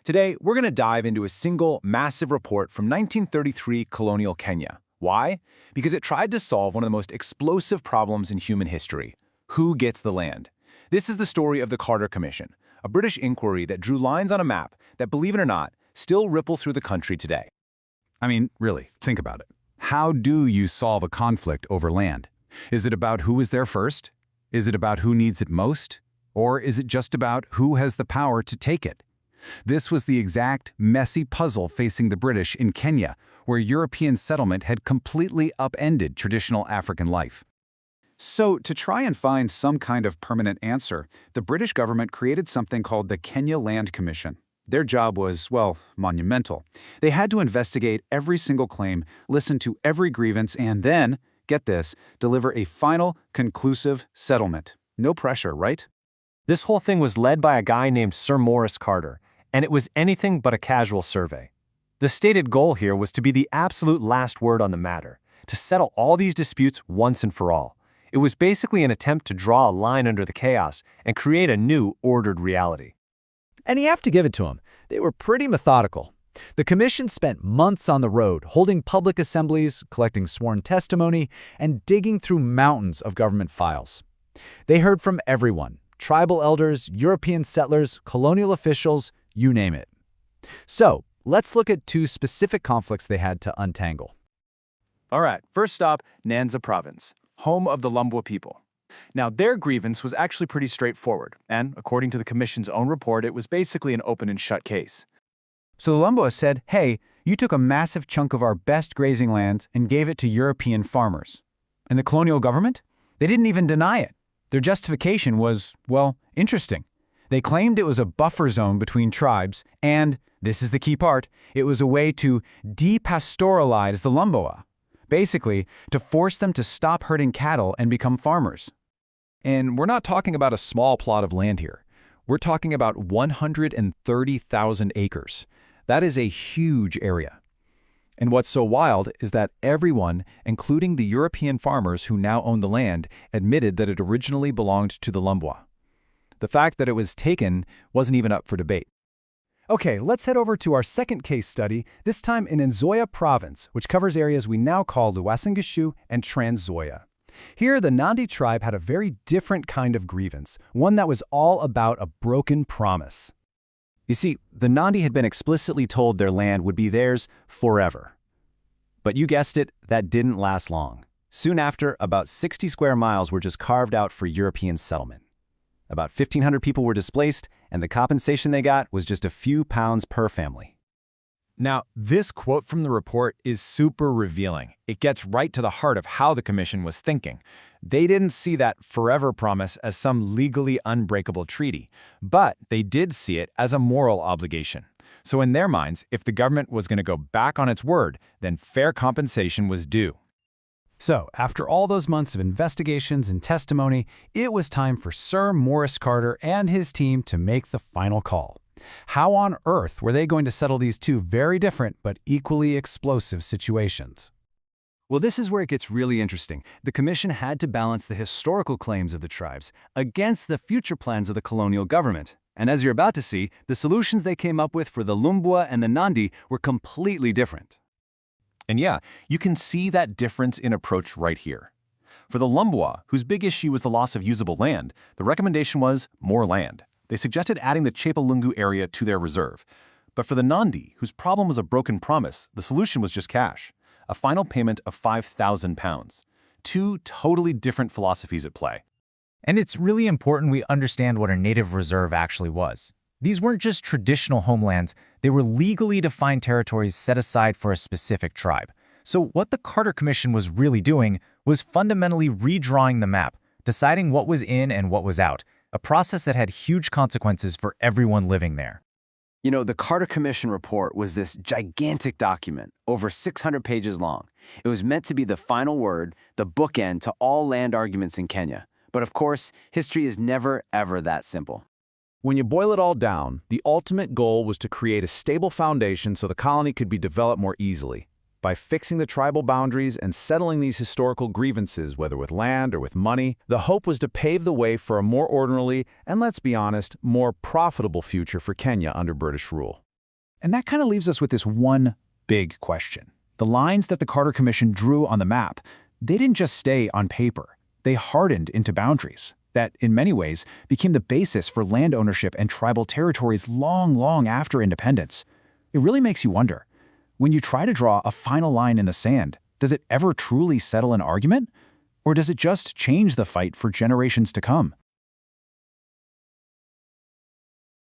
Today, we're going to dive into a single, massive report from 1933 colonial Kenya. Why? Because it tried to solve one of the most explosive problems in human history. Who gets the land? This is the story of the Carter Commission, a British inquiry that drew lines on a map that, believe it or not, still ripple through the country today. I mean, really, think about it. How do you solve a conflict over land? Is it about who was there first? Is it about who needs it most? Or is it just about who has the power to take it? This was the exact messy puzzle facing the British in Kenya, where European settlement had completely upended traditional African life. So, to try and find some kind of permanent answer, the British government created something called the Kenya Land Commission. Their job was, well, monumental. They had to investigate every single claim, listen to every grievance, and then, get this, deliver a final, conclusive settlement. No pressure, right? This whole thing was led by a guy named Sir Maurice Carter, and it was anything but a casual survey. The stated goal here was to be the absolute last word on the matter, to settle all these disputes once and for all. It was basically an attempt to draw a line under the chaos and create a new, ordered reality. And you have to give it to them. They were pretty methodical. The commission spent months on the road, holding public assemblies, collecting sworn testimony, and digging through mountains of government files. They heard from everyone: tribal elders, European settlers, colonial officials, you name it. So, let's look at two specific conflicts they had to untangle. All right, first stop, Nyanza Province, home of the Lumbwa people. Now, their grievance was actually pretty straightforward, and according to the Commission's own report, it was basically an open and shut case. So the Lumbwa said, hey, you took a massive chunk of our best grazing lands and gave it to European farmers. And the colonial government? They didn't even deny it. Their justification was, well, interesting. They claimed it was a buffer zone between tribes, and, this is the key part, it was a way to de-pastoralize the Lumbwa. Basically, to force them to stop herding cattle and become farmers. And we're not talking about a small plot of land here. We're talking about 130,000 acres. That is a huge area. And what's so wild is that everyone, including the European farmers who now own the land, admitted that it originally belonged to the Lumbwa. The fact that it was taken wasn't even up for debate. Okay, let's head over to our second case study, this time in Nzoia Province, which covers areas we now call Uasin Gishu and Trans-Nzoia. Here, the Nandi tribe had a very different kind of grievance, one that was all about a broken promise. You see, the Nandi had been explicitly told their land would be theirs forever. But you guessed it, that didn't last long. Soon after, about 60 square miles were just carved out for European settlement. About 1,500 people were displaced, and the compensation they got was just a few pounds per family. Now, this quote from the report is super revealing. It gets right to the heart of how the Commission was thinking. They didn't see that forever promise as some legally unbreakable treaty, but they did see it as a moral obligation. So in their minds, if the government was going to go back on its word, then fair compensation was due. So, after all those months of investigations and testimony, it was time for Sir Maurice Carter and his team to make the final call. How on earth were they going to settle these two very different but equally explosive situations? Well, this is where it gets really interesting. The Commission had to balance the historical claims of the tribes against the future plans of the colonial government. And as you're about to see, the solutions they came up with for the Lumbwa and the Nandi were completely different. And yeah, you can see that difference in approach right here. For the Lumbwa, whose big issue was the loss of usable land, the recommendation was more land. They suggested adding the Chepalungu area to their reserve. But for the Nandi, whose problem was a broken promise, the solution was just cash, a final payment of £5,000. Two totally different philosophies at play. And it's really important we understand what a native reserve actually was. These weren't just traditional homelands, they were legally defined territories set aside for a specific tribe. So what the Carter Commission was really doing was fundamentally redrawing the map, deciding what was in and what was out, a process that had huge consequences for everyone living there. You know, the Carter Commission report was this gigantic document, over 600 pages long. It was meant to be the final word, the bookend to all land arguments in Kenya. But of course, history is never, ever that simple. When you boil it all down, the ultimate goal was to create a stable foundation so the colony could be developed more easily. By fixing the tribal boundaries and settling these historical grievances, whether with land or with money, the hope was to pave the way for a more orderly and, let's be honest, more profitable future for Kenya under British rule. And that kind of leaves us with this one big question. The lines that the Carter Commission drew on the map, they didn't just stay on paper. They hardened into boundaries that, in many ways, became the basis for land ownership and tribal territories long after independence. It really makes you wonder, when you try to draw a final line in the sand, does it ever truly settle an argument? Or does it just change the fight for generations to come?